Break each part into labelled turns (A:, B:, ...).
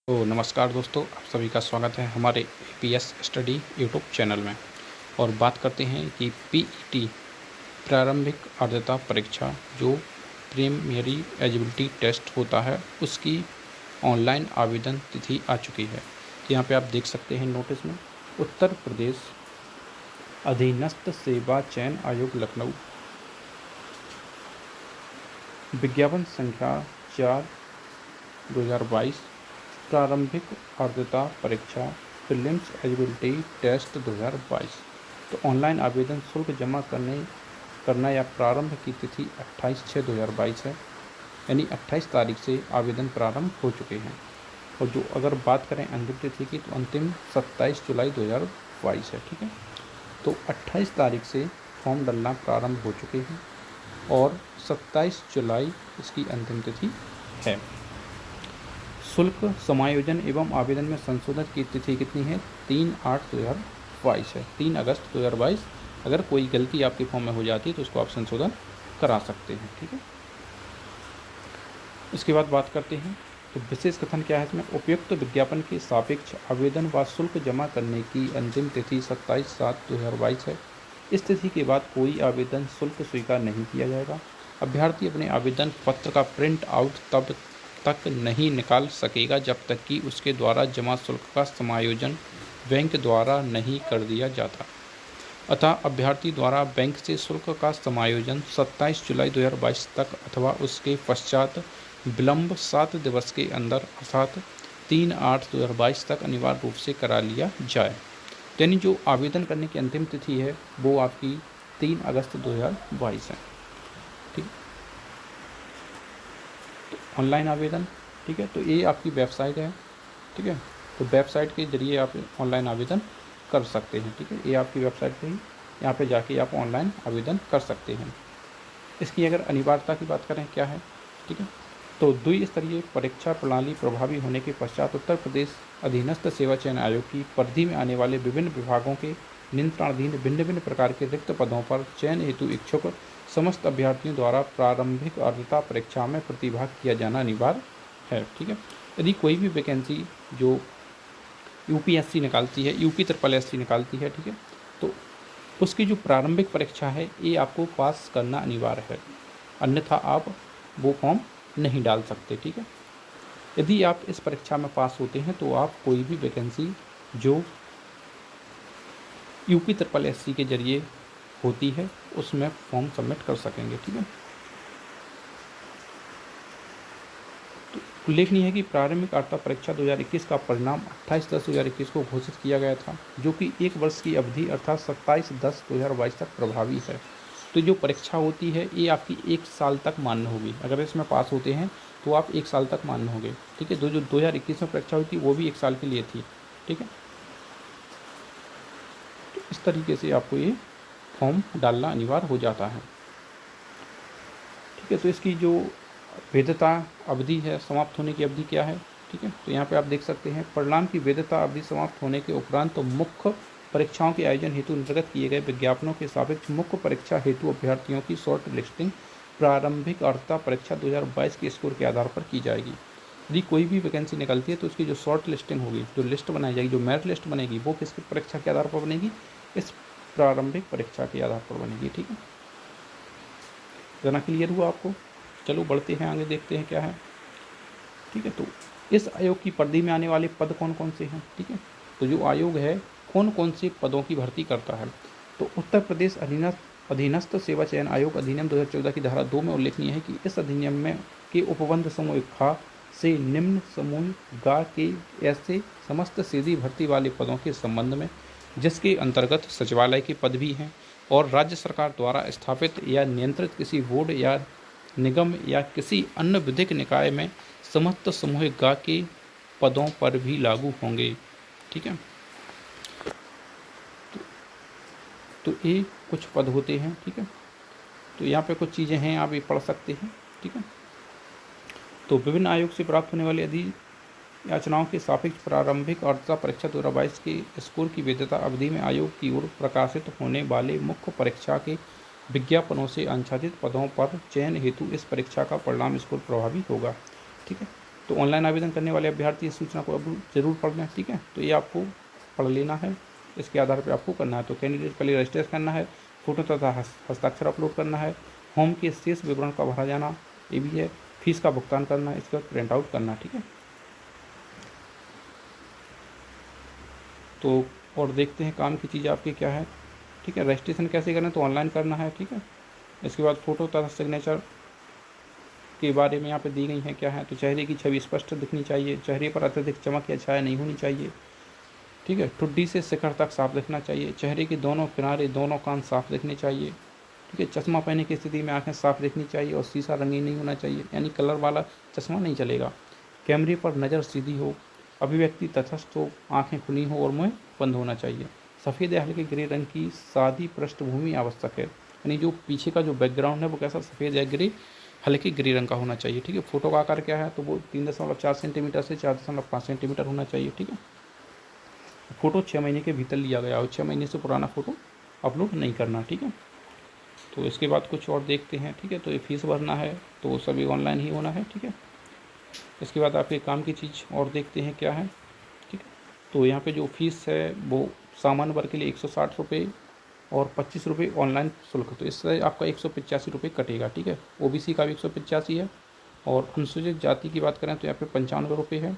A: तो नमस्कार दोस्तों, आप सभी का स्वागत है हमारे एपीएस स्टडी यूट्यूब चैनल में। और बात करते हैं कि पीईटी प्रारंभिक आर्द्रता परीक्षा जो प्रीलिमिनरी एलिजिबिलिटी टेस्ट होता है उसकी ऑनलाइन आवेदन तिथि आ चुकी है। तो यहाँ पे आप देख सकते हैं नोटिस में उत्तर प्रदेश अधीनस्थ सेवा चयन आयोग लखनऊ विज्ञापन संख्या 4/2022 प्रारंभिक आर्द्रता परीक्षा प्रीलिम्स एलिजिबिलिटी टेस्ट 2022। तो ऑनलाइन आवेदन शुल्क जमा करना या प्रारंभ की तिथि 28/6/2022 है, यानी 28 तारीख से आवेदन प्रारंभ हो चुके हैं। और जो अगर बात करें अंतिम तिथि की तो अंतिम 27 जुलाई 2022 है। ठीक है, तो 28 तारीख से फॉर्म डालना प्रारंभ हो चुके हैं और 27 जुलाई इसकी अंतिम तिथि है। शुल्क समायोजन एवं आवेदन में संशोधन की तिथि कितनी है? 3/8/2022 है। 3 अगस्त 2022। अगर कोई गलती आपके फॉर्म में हो जाती है तो उसको आप संशोधन करा सकते हैं। ठीक है, इसके बाद बात करते हैं तो विशेष कथन क्या है इसमें? उपयुक्त विज्ञापन के सापेक्ष आवेदन व शुल्क जमा करने की अंतिम तिथि 27/7/2022 है। इस तिथि के बाद कोई आवेदन शुल्क स्वीकार नहीं किया जाएगा। अभ्यर्थी अपने आवेदन पत्र का प्रिंट आउट तब तक नहीं निकाल सकेगा जब तक कि उसके द्वारा जमा शुल्क का समायोजन बैंक द्वारा नहीं कर दिया जाता। अतः अभ्यर्थी द्वारा बैंक से शुल्क का समायोजन 27 जुलाई 2022 तक अथवा उसके पश्चात विलंब 7 दिवस के अंदर अर्थात 3/8/2022 तक अनिवार्य रूप से करा लिया जाए। यानी जो आवेदन करने की अंतिम तिथि है वो आपकी 3 अगस्त 2022 है। ठीक, ऑनलाइन आवेदन। ठीक है, तो ये आपकी वेबसाइट है। ठीक है, तो वेबसाइट के जरिए आप ऑनलाइन आवेदन कर सकते हैं। ठीक है, ये आपकी वेबसाइट पे ही यहाँ पे जाके आप ऑनलाइन आवेदन कर सकते हैं। इसकी अगर अनिवार्यता की बात करें क्या है? ठीक है, तो द्विस्तरीय परीक्षा प्रणाली प्रभावी होने के पश्चात उत्तर प्रदेश अधीनस्थ सेवा चयन आयोग की परिधि में आने वाले विभिन्न विभागों के नियंत्रणाधीन भिन्न भिन्न प्रकार के रिक्त पदों पर चयन हेतु इच्छुक समस्त अभ्यर्थियों द्वारा प्रारंभिक आर्द्रता परीक्षा में प्रतिभाग किया जाना अनिवार्य है। ठीक है, यदि कोई भी वैकेंसी जो यूपीएससी निकालती है, यूपी ट्रिपल एससी निकालती है, ठीक है, तो उसकी जो प्रारंभिक परीक्षा है ये आपको पास करना अनिवार्य है, अन्यथा आप वो फॉर्म नहीं डाल सकते। ठीक है, यदि आप इस परीक्षा में पास होते हैं तो आप कोई भी वैकेंसी जो यूपी ट्रिपल एससी के जरिए होती है उसमें फॉर्म सबमिट कर सकेंगे। ठीक है, तो उल्लेखनीय है कि प्रारंभिक आर्द्रता परीक्षा 2021 का परिणाम 28/10/2021 को घोषित किया गया था, जो कि 1 वर्ष की अवधि अर्थात 27/10/2022 तक प्रभावी है। तो जो परीक्षा होती है ये आपकी 1 साल तक मान्य होगी। अगर इसमें पास होते हैं तो आप 1 साल तक मान्य होंगे। ठीक है, जो 2021 में परीक्षा हुई थी वो भी 1 साल के लिए थी। ठीक है, तो इस तरीके से आपको ये फॉर्म डालना अनिवार्य हो जाता है। ठीक है, तो इसकी जो वैधता अवधि है, समाप्त होने की अवधि क्या है? ठीक है, तो यहाँ पे आप देख सकते हैं परिणाम की वैधता अवधि समाप्त होने के उपरांत तो मुख्य परीक्षाओं के आयोजन हेतु निर्गत किए गए विज्ञापनों के सापेक्ष मुख्य परीक्षा हेतु अभ्यर्थियों की शॉर्ट लिस्टिंग प्रारंभिक आर्द्रता परीक्षा 2022 के स्कोर के आधार पर की जाएगी। यदि कोई भी वैकेंसी निकलती है तो उसकी जो शॉर्ट लिस्टिंग होगी, जो लिस्ट बनाई जाएगी, जो मेरिट लिस्ट बनेगी, वो किसकी परीक्षा के आधार पर बनेगी? इस प्रारंभिक परीक्षा के आधार पर बनेगी। ठीक है, इतना क्लियर हुआ आपको? चलो बढ़ते हैं आगे, देखते हैं क्या है। ठीक है, तो इस आयोग की परिधि में आने वाले पद कौन कौन से हैं? ठीक है, तो जो आयोग है कौन कौन से पदों की भर्ती करता है? तो उत्तर प्रदेश अधीनस्थ सेवा चयन आयोग अधिनियम 2014 की धारा 2 में उल्लेखनीय है कि इस अधिनियम में के उपबंध समूह खा से निम्न समूह गा के ऐसे समस्त सीधी भर्ती वाले पदों के संबंध में जिसके अंतर्गत सचिवालय के पद भी हैं और राज्य सरकार द्वारा स्थापित या नियंत्रित किसी बोर्ड या निगम या किसी अन्य विधिक निकाय में समस्त समूह गा के पदों पर भी लागू होंगे। ठीक है, तो ये कुछ पद होते हैं। ठीक है, तो यहाँ पे कुछ चीज़ें हैं, आप ये पढ़ सकते हैं। ठीक है, तो विभिन्न आयोग से प्राप्त होने वाली याचनाओं के सापेक्ष प्रारंभिक आर्द्रता परीक्षा 2022 के स्कोर की वैधता अवधि में आयोग की ओर प्रकाशित होने वाले मुख्य परीक्षा के विज्ञापनों से आच्छादित पदों पर चयन हेतु इस परीक्षा का परिणाम स्कोर प्रभावी होगा। ठीक है, तो ऑनलाइन आवेदन करने वाले अभ्यर्थी इस सूचना को अब जरूर पढ़ लें, ठीक है। तो ये आपको पढ़ लेना है, इसके आधार पर आपको करना है। तो कैंडिडेट पहले रजिस्टर करना है, फोटो तथा हस्ताक्षर अपलोड करना है, होम के शेष विवरण का भरा जाना ये भी है, फीस का भुगतान करना है, इसके बाद प्रिंट आउट करना, ठीक है। तो और देखते हैं काम की चीज़ आपकी क्या है, ठीक है। रजिस्ट्रेशन कैसे करें, तो ऑनलाइन करना है, ठीक है। इसके बाद फ़ोटो तथा सिग्नेचर के बारे में यहाँ पे दी गई हैं क्या है, तो चेहरे की छवि स्पष्ट दिखनी चाहिए, चेहरे पर अत्यधिक चमक या छाया नहीं होनी चाहिए, ठीक है। ठुड्डी से शिखर तक साफ दिखना चाहिए, चेहरे के दोनों किनारे दोनों कान साफ दिखने चाहिए, ठीक है। चश्मा पहनने की स्थिति में आंखें साफ दिखनी चाहिए और शीशा रंगीन नहीं होना चाहिए, यानी कलर वाला चश्मा नहीं चलेगा। कैमरे पर नज़र सीधी हो, अभिव्यक्ति तटस्थ हो, आंखें खुली हो और मुंह बंद होना चाहिए। सफ़ेद या हल्के ग्रे रंग की सादी पृष्ठभूमि आवश्यक है, यानी जो पीछे का जो बैकग्राउंड है वो कैसा सफ़ेद या ग्रे हल्के ग्रे रंग का होना चाहिए, ठीक है। फोटो का आकार क्या है, तो वो 3.4 सेंटीमीटर से 4.5 सेंटीमीटर होना चाहिए, ठीक है। फ़ोटो 6 महीने के भीतर लिया गया हो, 6 महीने से पुराना फ़ोटो अपलोड नहीं करना, ठीक है। तो इसके बाद कुछ और देखते हैं, ठीक है। तो ये फीस भरना है, तो सभी ऑनलाइन ही होना है, ठीक है। इसके बाद आपके काम की चीज़ और देखते हैं क्या है, ठीक है। तो यहाँ पे जो फीस है वो सामान्य वर्ग के लिए 160 रुपये और 25 रुपये ऑनलाइन शुल्क, तो इससे आपका 185 रुपये कटेगा, ठीक है। ओबीसी का भी 185 है, और अनुसूचित जाति की बात करें तो यहाँ पे 95 रुपये है,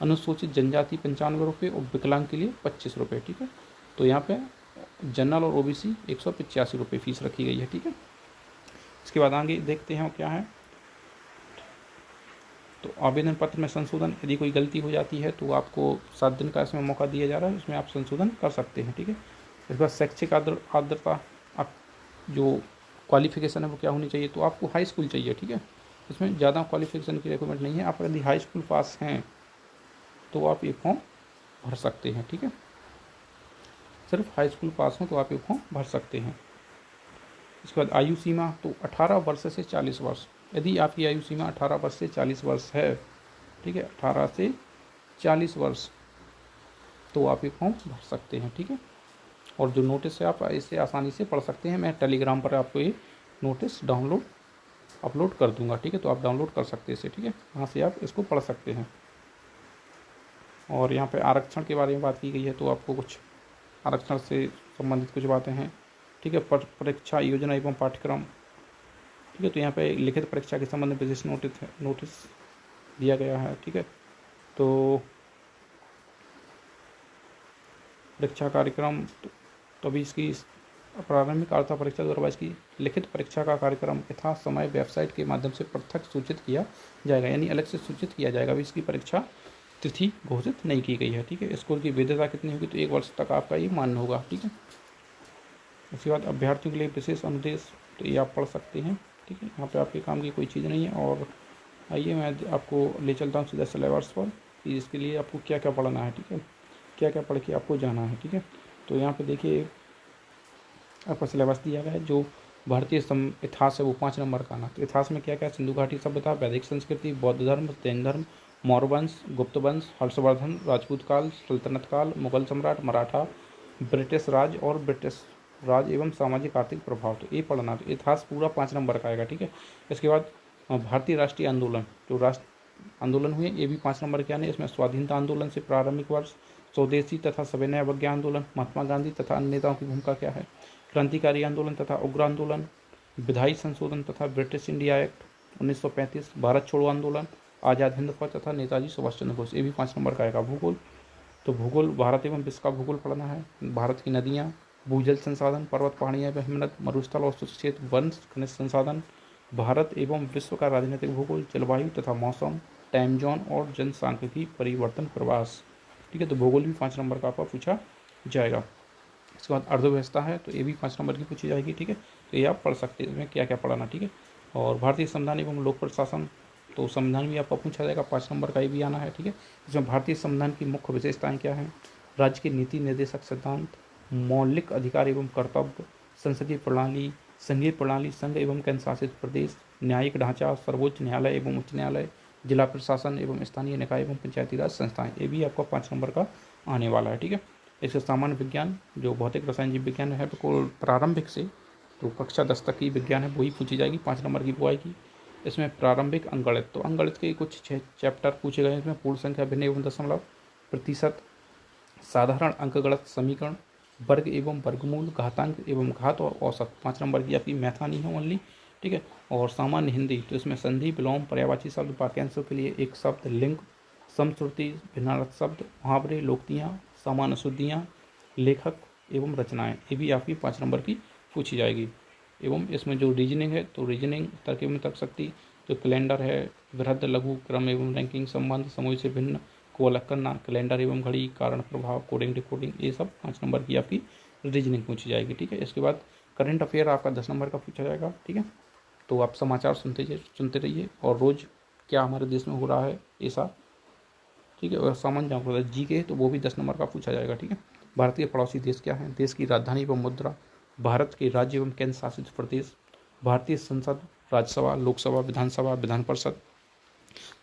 A: अनुसूचित जनजाति 95 रुपये और विकलांग के लिए 25 रुपये, ठीक है। तो यहाँ पे जनरल और ओबीसी 185 रुपये फीस रखी गई है, ठीक है। इसके बाद आगे देखते हैं क्या है, तो आवेदन पत्र में संशोधन, यदि कोई गलती हो जाती है तो आपको 7 दिन का इसमें मौका दिया जा रहा है, इसमें आप संशोधन कर सकते हैं, ठीक है। इसके बाद शैक्षिक आर्द्रता, आप जो क्वालिफिकेशन है वो क्या होनी चाहिए, तो आपको हाई स्कूल चाहिए, ठीक है। इसमें ज़्यादा क्वालिफिकेशन की रिक्वायरमेंट नहीं है, आप यदि हाई स्कूल पास हैं तो आप ये फॉर्म भर सकते हैं, ठीक है। सिर्फ हाई स्कूल पास हो तो आप ये फॉर्म भर सकते हैं। इसके बाद आयु सीमा, तो 18 वर्ष से 40 वर्ष, यदि आपकी आयु सीमा 18 वर्ष से 40 वर्ष है, ठीक है, 18 से 40 वर्ष, तो आप ये फॉर्म भर सकते हैं, ठीक है। और जो नोटिस है आप इसे आसानी से पढ़ सकते हैं, मैं टेलीग्राम पर आपको ये नोटिस अपलोड कर दूंगा, ठीक है। तो आप डाउनलोड कर सकते हैं इसे, ठीक है, वहाँ से आप इसको पढ़ सकते हैं। और यहाँ पे आरक्षण के बारे में बात की गई है, तो आपको कुछ आरक्षण से संबंधित कुछ बातें हैं, ठीक है। परीक्षा योजना एवं पाठ्यक्रम, ठीक है। तो यहाँ पे लिखित परीक्षा के संबंध में विशेष नोटिस दिया गया है, ठीक है। तो परीक्षा कार्यक्रम, तो अभी इसकी प्रारंभिक अर्हता परीक्षा 2022 की लिखित परीक्षा का कार्यक्रम यथा समय वेबसाइट के माध्यम से पृथक सूचित किया जाएगा, यानी अलग से सूचित किया जाएगा। अभी इसकी परीक्षा तिथि घोषित नहीं की गई है, ठीक है। स्कूल की वैधता कितनी होगी, तो 1 वर्ष तक आपका ये मान्य होगा, ठीक है। उसके बाद अभ्यर्थियों के लिए विशेष अनुदेश, तो ये आप पढ़ सकते हैं, ठीक है। यहाँ पे आपके काम की कोई चीज़ नहीं है। और आइए मैं आपको ले चलता हूँ सीधा सिलेबस पर कि इसके लिए आपको क्या क्या पढ़ना है, ठीक है, क्या क्या पढ़ के आपको जाना है, ठीक है। तो यहाँ पे देखिए आपका सिलेबस दिया गया है। जो भारतीय इतिहास है वो 5 नंबर का आना। तो इतिहास में क्या क्या, सिंधु घाटी सभ्यता, वैदिक संस्कृति, बौद्ध धर्म, जैन धर्म, मौर्य वंश, गुप्त वंश, हर्षवर्धन, राजपूत काल, सल्तनत काल, मुगल सम्राट, मराठा, ब्रिटिश राज और ब्रिटिश राज एवं सामाजिक आर्थिक प्रभाव, तो ये पढ़ना। तो इतिहास पूरा 5 नंबर का आएगा, ठीक है। इसके बाद भारतीय राष्ट्रीय आंदोलन, जो राष्ट्र आंदोलन हुए ये भी 5 नंबर के आने। इसमें स्वाधीनता आंदोलन से प्रारंभिक वर्ष, स्वदेशी तथा सविनय अवज्ञा आंदोलन, महात्मा गांधी तथा अन्य नेताओं की भूमिका क्या है, क्रांतिकारी आंदोलन तथा उग्र आंदोलन, विधायी संशोधन तथा ब्रिटिश इंडिया एक्ट 1935, भारत छोड़ो आंदोलन, आज़ाद हिंद फौज तथा नेताजी सुभाष चंद्र बोस, ये भी 5 नंबर का आएगा। भूगोल, तो भूगोल भारत एवं विश्व का भूगोल पढ़ना है। भारत की नदियाँ, भूजल संसाधन, पर्वत पहाड़ियाँ एवं हिमनद, मरुस्थल और शुष्क क्षेत्र, वन, खनिज संसाधन, भारत एवं विश्व का राजनीतिक भूगोल, जलवायु तथा मौसम, टाइम जोन और जनसांख्यिकी परिवर्तन प्रवास, ठीक है। तो भूगोल भी 5 नंबर का आपका पूछा जाएगा। इसके बाद अर्थव्यवस्था है, तो ये भी 5 नंबर की पूछी जाएगी, ठीक है। तो ये आप पढ़ सकते हैं, इसमें क्या क्या पढ़ना, ठीक है। और भारतीय संविधान एवं लोक प्रशासन, तो संविधान भी आपका पूछा जाएगा, 5 नंबर का ये भी आना है, ठीक है। इसमें भारतीय संविधान की मुख्य विशेषताएं क्या हैं, राज्य की नीति निर्देशक सिद्धांत, मौलिक अधिकार एवं कर्तव्य, संसदीय प्रणाली, संघीय प्रणाली, संघ एवं केंद्र शासित प्रदेश, न्यायिक ढांचा, सर्वोच्च न्यायालय एवं उच्च न्यायालय, जिला प्रशासन एवं स्थानीय निकाय एवं पंचायती राज संस्थाएं, ये भी आपका 5 नंबर का आने वाला है, ठीक है। इसके सामान्य विज्ञान, जो भौतिक रसायन जीव विज्ञान है, बिल्कुल प्रारंभिक से तो कक्षा 10 तक की विज्ञान है वही पूछी जाएगी, 5 नंबर की वो आएगी। इसमें प्रारंभिक अंकगणित, तो अंकगणित के कुछ 6 चैप्टर पूछे गए हैं इसमें। पूर्ण संख्या, भिन्न एवं दशमलव, प्रतिशत, साधारण अंकगणित समीकरण, वर्ग एवं वर्गमूल, घातांक एवं घात और औसत। 5 नंबर की आपकी मैथानी है ओनली, ठीक है। और सामान्य हिंदी, तो इसमें संधि, विलोम, पर्यायवाची शब्द, वाक्यांशों के लिए एक शब्द, लिंग, समश्रुति, भिन्नार्थ शब्द, मुहावरे, लोकोक्तियाँ, सामान्य शुद्धियाँ, लेखक एवं रचनाएं, ये भी आपकी 5 नंबर की पूछी जाएगी। एवं इसमें जो रीजनिंग है, तो रीजनिंग, तरकीब में तर्क शक्ति, जो कैलेंडर है, वृहद लघु क्रम एवं रैंकिंग, संबंध, समूह से भिन्न को अलग करना, कैलेंडर एवं घड़ी, कारण प्रभाव, कोडिंग डिकोडिंग, ये सब 5 नंबर की आपकी रीजनिंग पूछी जाएगी, ठीक है। इसके बाद करंट अफेयर आपका 10 नंबर का पूछा जाएगा, ठीक है। तो आप समाचार सुनते रहिए और रोज़ क्या हमारे देश में हो रहा है ऐसा, ठीक है। और सामान्य जानकारी जीके, तो वो भी 10 नंबर का पूछा जाएगा, ठीक है। भारत के पड़ोसी देश क्या हैं, देश की राजधानी एवं मुद्रा, भारत के राज्य एवं केंद्र शासित प्रदेश, भारतीय संसद, राज्यसभा, लोकसभा, विधानसभा, विधान परिषद,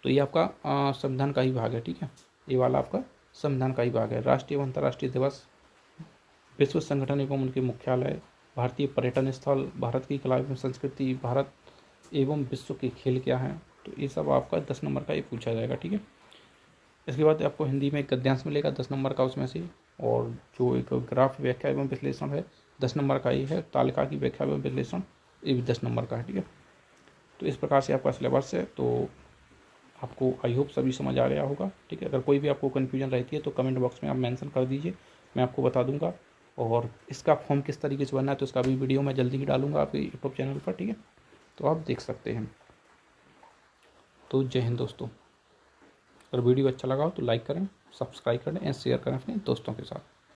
A: तो ये आपका संविधान का ही भाग है, ठीक है। ये वाला आपका संविधान का ही भाग है। राष्ट्रीय एवं अंतर्राष्ट्रीय दिवस, विश्व संगठन एवं उनके मुख्यालय, भारतीय पर्यटन स्थल, भारत की कला एवं संस्कृति, भारत एवं विश्व के खेल क्या हैं, तो ये सब आपका 10 नंबर का ही पूछा जाएगा, ठीक है। इसके बाद आपको हिंदी में एक गद्यांश मिलेगा 10 नंबर का उसमें से, और जो एक ग्राफ व्याख्या एवं विश्लेषण है 10 नंबर का ही है, तालिका की व्याख्या एवं विश्लेषण, ये भी 10 नंबर का है, ठीक है। तो इस प्रकार से आपका सिलेबस है, तो आपको आई होप सभी समझ आ गया होगा, ठीक है। अगर कोई भी आपको कन्फ्यूजन रहती है तो कमेंट बॉक्स में आप मेंशन कर दीजिए, मैं आपको बता दूंगा। और इसका फॉर्म किस तरीके से बनना है तो इसका भी वीडियो मैं जल्दी ही डालूंगा आपके यूट्यूब चैनल पर, ठीक है। तो आप देख सकते हैं। तो जय हिंद दोस्तों। अगर वीडियो अच्छा लगा हो तो लाइक करें, सब्सक्राइब करें एंड शेयर करें अपने दोस्तों के साथ।